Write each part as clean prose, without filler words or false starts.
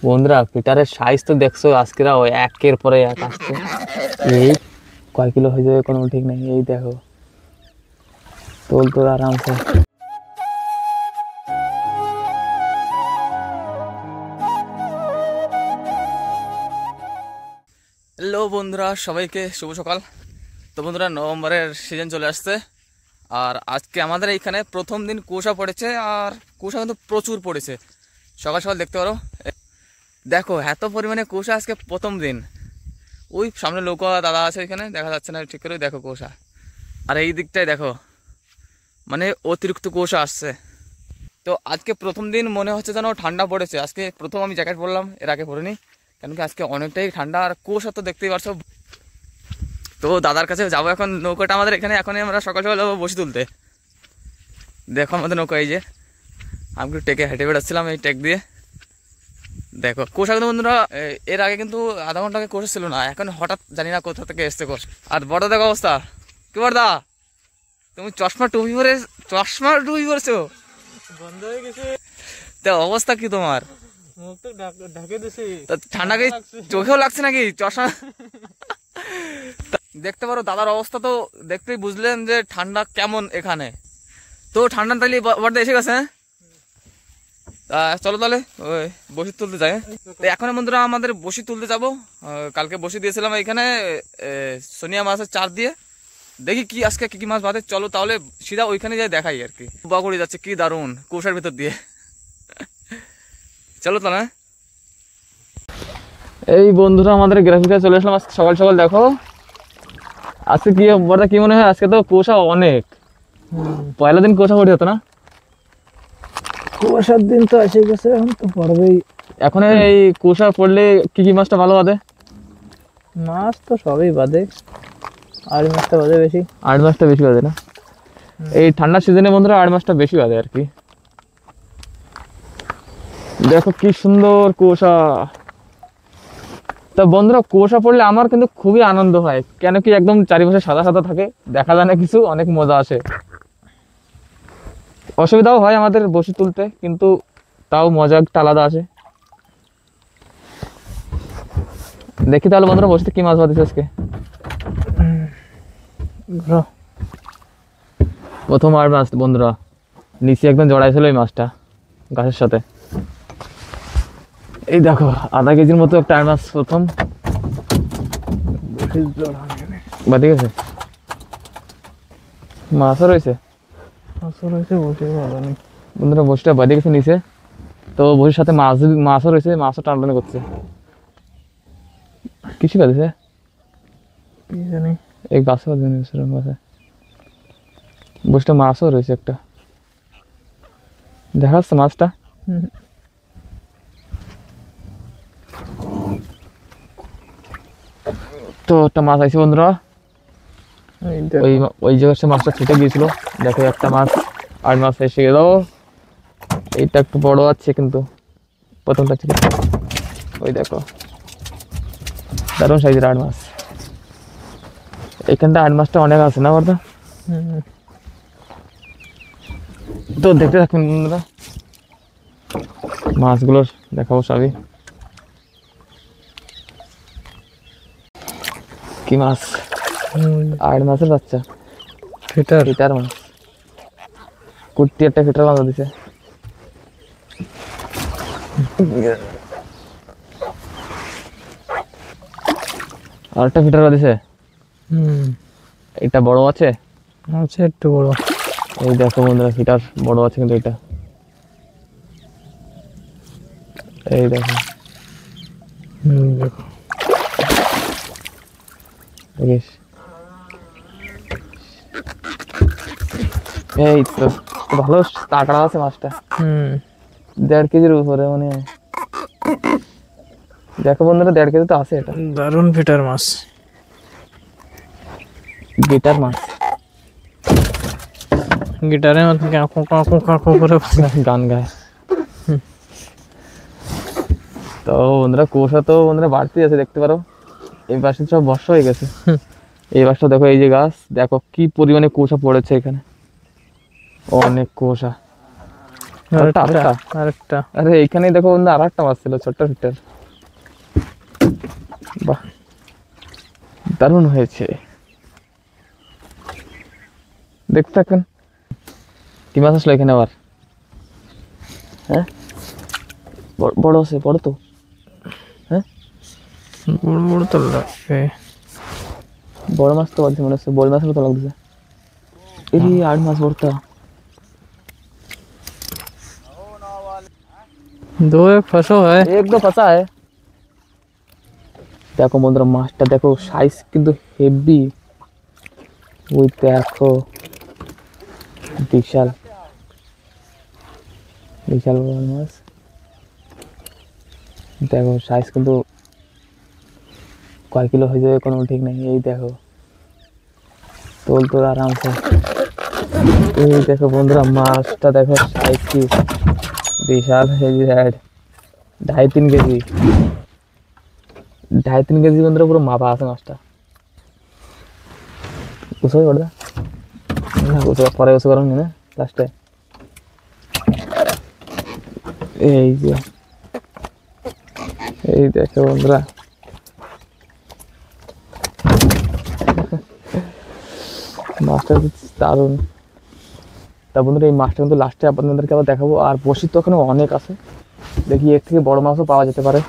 বন্ধুরা পিটারের সাইজ তো দেখছো আজকে একের পরে এক আসছে। এই কয় কিলো হয়ে যাবে কোনো ঠিক নেই। এই দেখো তোল তোল আরামসে। হ্যালো বন্ধুরা, সবাইকে শুভ সকাল। তো বন্ধুরা, নভেম্বরের সিজন চলে আসছে আর আজকে আমাদের এইখানে প্রথম দিন কুয়াশা পড়েছে আর কুয়াশা কিন্তু প্রচুর পড়েছে। সকাল সকাল দেখতে পারো, দেখো এত পরিমাণে কুয়াশা আজকে প্রথম দিন। ওই সামনে নৌকা দাদা আছে, ওইখানে দেখা যাচ্ছে না ঠিক করে, দেখো কুয়াশা। আর এই দিকটায় দেখো, মানে অতিরিক্ত কুয়াশা আসছে। তো আজকে প্রথম দিন মনে হচ্ছে যেন ঠান্ডা পড়েছে। আজকে প্রথম আমি জ্যাকেট পরলাম, এর আগে পরিনি, কেন কি আজকে অনেকটাই ঠান্ডা আর কুয়াশা তো দেখতেই পারছো। তো দাদার কাছে যাবো এখন। নৌকাটা আমাদের এখানে, এখনই আমরা সকাল সকাল যাবো বসি তুলতে। দেখো আমাদের নৌকা, এই যে আমি একটু টেকে হেঁটে বেড়াচ্ছিলাম এই টেক দিয়ে। দেখো কুয়াশা কিন্তু বন্ধুরা এর আগে কিন্তু আধা ঘন্টা আগে কুয়াশা ছিল না, এখন হঠাৎ জানি না কোথা থেকে এসছে কুয়াশা। আর বড় দেখো অবস্থা কি, বড়দা তুমি চশমা টুপি পরেছো, বন্ধ হয়ে গেছে। তা অবস্থা কি তোমার? মুখ তো ঢাকে দিছি। ঠান্ডা কি চোখেও লাগছে নাকি চশমা? দেখতে পারো দাদার অবস্থা তো দেখতেই বুঝলেন যে ঠান্ডা কেমন এখানে। তো ঠান্ডা তাহলে বড়দা এসে গেছে। চলো তাহলে ওই বসি তুলতে যাই। এখন বন্ধুরা আমাদের বসি তুলতে যাব। কালকে বসি দিয়েছিলাম এখানে সোনিয়া মাছের চার দিয়ে। দেখি কি আজকে কি মাছ বাঁধে। চলো তাহলে সিধা ওইখানে যাই দেখাই আর কি। বাগুড়ি যাচ্ছে কি দারুণ কুয়াশার ভিতর দিয়ে। চলো তাহলে। এই বন্ধুরা আমাদের গ্রাফিকে চলে আসলাম আজকে সকাল সকাল। দেখো আজকে কি বড়দা কি মনে হয়, আজকে তো কুয়াশা অনেক। পয়লা দিন কুয়াশা পড়ে হতো না? কুয়াশার দিন তো এসে গেছে, এখন তো পড়বেই। এখন এই কুয়াশা পড়লে কি কি মাছটা ভালো বাঁধে? মাছ তো সবই বাদে, আড়ি মাছটা বাদে বেশি। আড় মাছটা বেশি বাঁধে না? এই ঠান্ডার সিজনে বন্ধুরা আড় মাছটা বেশি বাঁধে আর কি। দেখো কি সুন্দর কুয়াশা। তো বন্ধুরা কুয়াশা পড়লে আমার কিন্তু খুবই আনন্দ হয়, কেন কি একদম চারিপাশে সাদা সাদা থাকে, দেখা যায় না কিছু, অনেক মজা আসে। অসুবিধাও হয় আমাদের বসি তুলতে, কিন্তু তাও মজা একটা আলাদা আসে। দেখি তাহলে বন্ধুরা বসিতে কি মাছ বাঁধিছে আজকে। প্রথম আর মাছ বন্ধুরা, নিচে একদম জড়াইছিল এই মাছটা গাছের সাথে। এই দেখো আধা কেজির মতো একটা আর মাছ প্রথম বাঁধে গেছে। মাছও রয়েছে, বন্ধুরা বসিটা বাঁধে গেছে নিচে। তো বসির সাথে মাছও রয়েছে, মাছও টানটানি করছে। কিছু বাঁধেছে এই গাছে বাঁধে, বসিটা মাছও রয়েছে একটা, দেখা যাচ্ছে মাছটা। তো একটা মাছ আইছে বন্ধুরা, ওই জায়গায় মাছটা ছুটে গিয়েছিল। দেখো একটা মাছ, আর মাছ এসে গেল। এইটা একটু বড় আছে কিন্তু প্রথমটা ছিল। ওই দেখো দারুণ সাইজের আট মাছ। এইখানটা আট মাছটা অনেক আছে না বর্দা? তো দেখতে থাকুন বন্ধুরা, মাছগুলো দেখাবো সবই। কি মাছ? আট মাছের বাচ্চা, ফিটার মাছ। কুর্তি একটা ফিটার বাঁধা দিছে। আর একটা ফিটার বাঁধিছে। এটা বড় আছে, একটু বড়। এই দেখো বন্ধুরা ফিটার বড় আছে কিন্তু এটা। এই দেখো দেখো এই তো ভালো তাকড়া আছে মাছটা। 1.5 কেজির উপরে মনে হয়। দেখো বন্ধুরা 1.5 কেজি তো আছে। এটা দারুণ ফিটার মাছ, গিটার মাছ। গিটারের মতো করে গান গায়। তো বন্ধুরা কুয়াশা তো বন্ধুরা বাড়তি আছে, দেখতে পারো এই পাশে সব বর্ষা হয়ে গেছে। এই পাশটা দেখো, এই যে গাছ, দেখো কি পরিমাণে কুয়াশা পড়েছে এখানে। অনেক কুয়াশা। আরেকটা আরেকটা আরে এইখানেই দেখো বন্ধু আর একটা মাছ ছিল, ছোট্ট ফিটার। বাহ, দারুণ হয়েছে। দেখতে থাকেন কি মাছ আসলো এখানে আবার। হ্যাঁ বড় আছে, বড় তো। হ্যাঁ বড় বড় তো লাগবে। বড় মাছ তো বাড়ছে মনে হচ্ছে, বড় মাছের মতো লাগছে। এই আর মাছ বড়টা। दो एक फंसो है। एक दो फंसा है। দেখো বন্ধুরা মাছটা দেখো, সাইজ কিন্তু হেভি। ওই দেখো বিশাল বিশাল বড় মাছ। দেখো সাইজ কিন্তু কয় কিলো হয়ে যাবে কোনো ঠিক নেই। এই দেখো তোল তোল আরামসে। এই দেখো বন্ধুরা মাছটা দেখো সাইজ কি বিশাল হেভি রাইড। 2.5-3 কেজি, 2.5-3 কেজি বন্ধুরা পুরো মাপা আছে মাছটা। উৎসব করে না, উৎসব পরে উৎসব করেন না লাস্টে। এই যে এই দেখো বন্ধুরা মাছটা দারুণ। তা বন্ধুরা এই মাছটা কিন্তু লাস্টে আপনাদেরকে আবার দেখাবো। আর বসি তো ওখানে অনেক আছে, দেখি এর থেকে বড় মাছও পাওয়া যেতে পারে।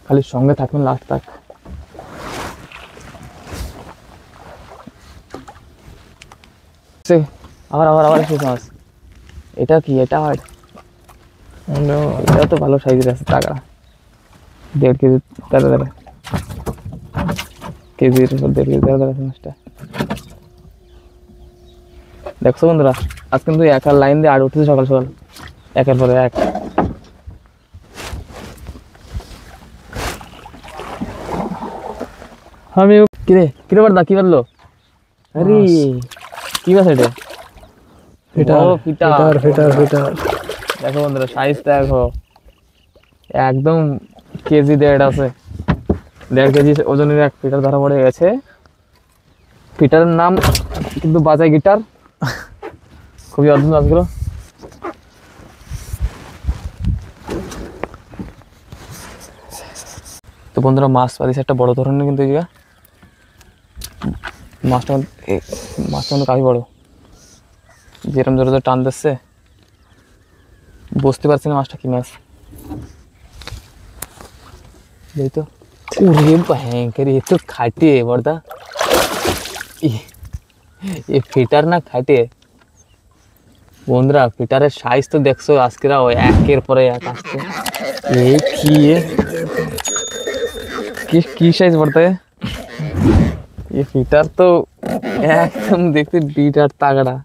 খালি সঙ্গে থাকবেন লাস্ট তাক। আবার আবার আবার এসেছে মাছ। এটা কি? এটা এটা তো ভালো সাইজের আছে, তাগড়া 1.5 কেজি দাঁড়া দাঁড়া কেজির উপর 1.5 কেজি দাঁড়া দাঁড়া মাছটা। দেখছো বন্ধুরা আজ কিন্তু একার লাইন দিয়ে আর উঠেছে সকাল সকাল, একের পরে এক। আমি কিরে কিরে বারদা কি বললো? আরে কি মাছ এটা? ফিটার ফিটার ফিটার। দেখো বন্ধুরা সাইজ দেখো, একদম কেজি 1.5 আছে। 1.5 কেজি ওজনের এক ফিটার ধরা পড়ে গেছে। ফিটারের নাম কিন্তু বাজায় গিটার। খুবই অদ্ভুত মাছগুলো। তো বন্ধুরা মাছ পাতিছে একটা বড় ধরনের, কিন্তু এই জায়গা মাছটা কিন্তু কাফি বড়। যেরকম জোরে জোরে টান দিচ্ছে বুঝতে পারছি না মাছটা কি মাছ। এই তো ভয়ঙ্কর, এ তো খাটে বড়দা, এ ফিটার না খাটে। বন্ধুরা ফিটারের সাইজ তো দেখছো আজকেরা একের পরে এক আসছে। এই কি সাইজ বড়দা? ये ফিটার তো একদম দেখতে বিরাট তাগড়া।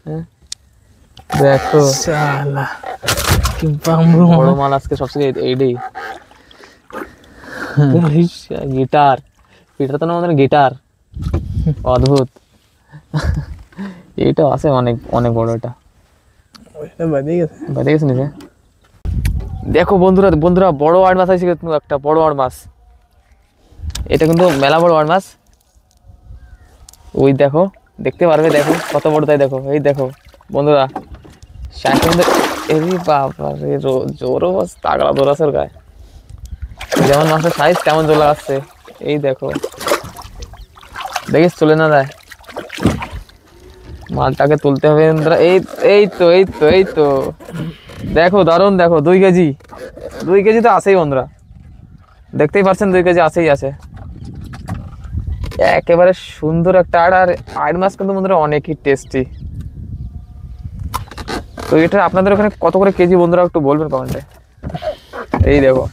হ্যাঁ দেখো শালা কি বামরু বড় মাল আজকে সবচেয়ে এইটাই। গিটার ফিটার তো না আমাদের গিটার, অদ্ভুত। এইটা আছে অনেক অনেক বড়। এটা বাদে গেছে বাদে গেছে নিচে। দেখো বন্ধুরা বন্ধুরা বড় আর মাছ আছে কিন্তু, একটা বড় আর মাছ। এটা কিন্তু মেলা বড় আর মাছ। ওই দেখো দেখতে পারবে, দেখো কত বড়, তাই দেখো। এই দেখো বন্ধুরা জোরও তাগড়া জোর আছে ওর গায়ে। যেমন মাছের সাইজ তেমন জোর লাগাচ্ছে। এই দেখো দেখিস চলে না যায়, মালটাকে তুলতে হবে বন্ধুরা। এই এই তো এই তো এই তো দেখো দারুণ। দেখো 2 কেজি, 2 কেজি তো আছেই বন্ধুরা, দেখতেই পাচ্ছেন 2 কেজি আছেই আছে। একেবারে সুন্দর একটা আর মাছ কিন্তু বন্ধুরা অনেকই টেস্টি। তো এটা আপনাদের ওখানে কত করে কেজি বন্ধুরা একটু বলবেন কমেন্টে। এই দেখো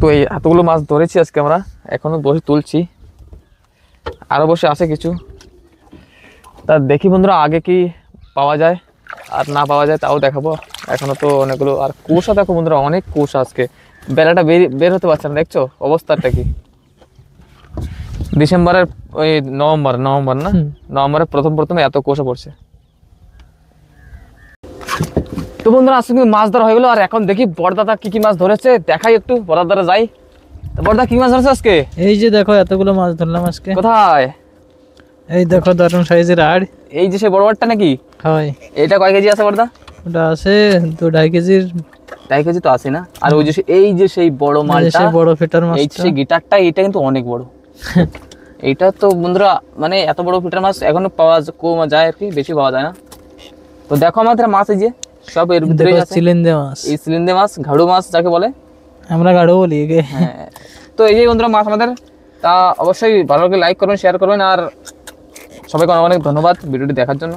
তো এই এতগুলো মাছ ধরেছি আজকে আমরা, এখনো বসে তুলছি, আরো বসে আছে কিছু। তা দেখি বন্ধুরা আগে কি পাওয়া যায়, আর না পাওয়া যায় তাও দেখাবো। এখনো তো অনেকগুলো। আর কুশা দেখো বন্ধুরা, অনেক কুশা আজকে, বেলাটা বের হতে পারছে না। দেখছো অবস্থাটা কি? ডিসেম্বরের ওই নভেম্বর না, নভেম্বরের প্রথম এত কুশা পড়ছে। তো বন্ধুরা আজকে কিন্তু মাছ ধরা হয়ে গেলো। আর এখন দেখি বড়দাদা কি কি মাছ ধরেছে, দেখাই একটু। বড়দাদা যাই, বড়দা কি মাছ ধরেছে আজকে? এই যে দেখো এতগুলো মাছ ধরলাম আজকে। কোথায়? এই দেখো দারুণ সাইজের আর এই যে সেই বড় বড়টা নাকি? হয়, এটা কয় কেজি আছে বড়দা? ওটা আছে 2.5 কেজির। 2.5 কেজি তো আছে না? আর ওই যে এই যে সেই বড় এই যে মালটা, সেই বড় ফিটার এই মাছটা। সেই গিটারটা, এটা কিন্তু অনেক বড়। এইটা তো বন্ধুরা মানে এত বড় ফিটার মাছ এখনো পাওয়া কম যায় আর কি, বেশি পাওয়া যায় না। তো দেখো আমাদের মাছ এই যে সব এর ভিতরে দেখো আছে। চিলিন্দে মাছ, এই সিলিন্দে মাছ, ঘাড়ু মাছ যাকে বলে। আমরা গাড়ো বলি একে। হ্যাঁ, তো এই যে বন্ধুরা মাছ আমাদের। তা অবশ্যই ভালো লাগে লাইক করবেন, শেয়ার করবেন, আর সবাইকে অনেক অনেক ধন্যবাদ ভিডিওটি দেখার জন্য।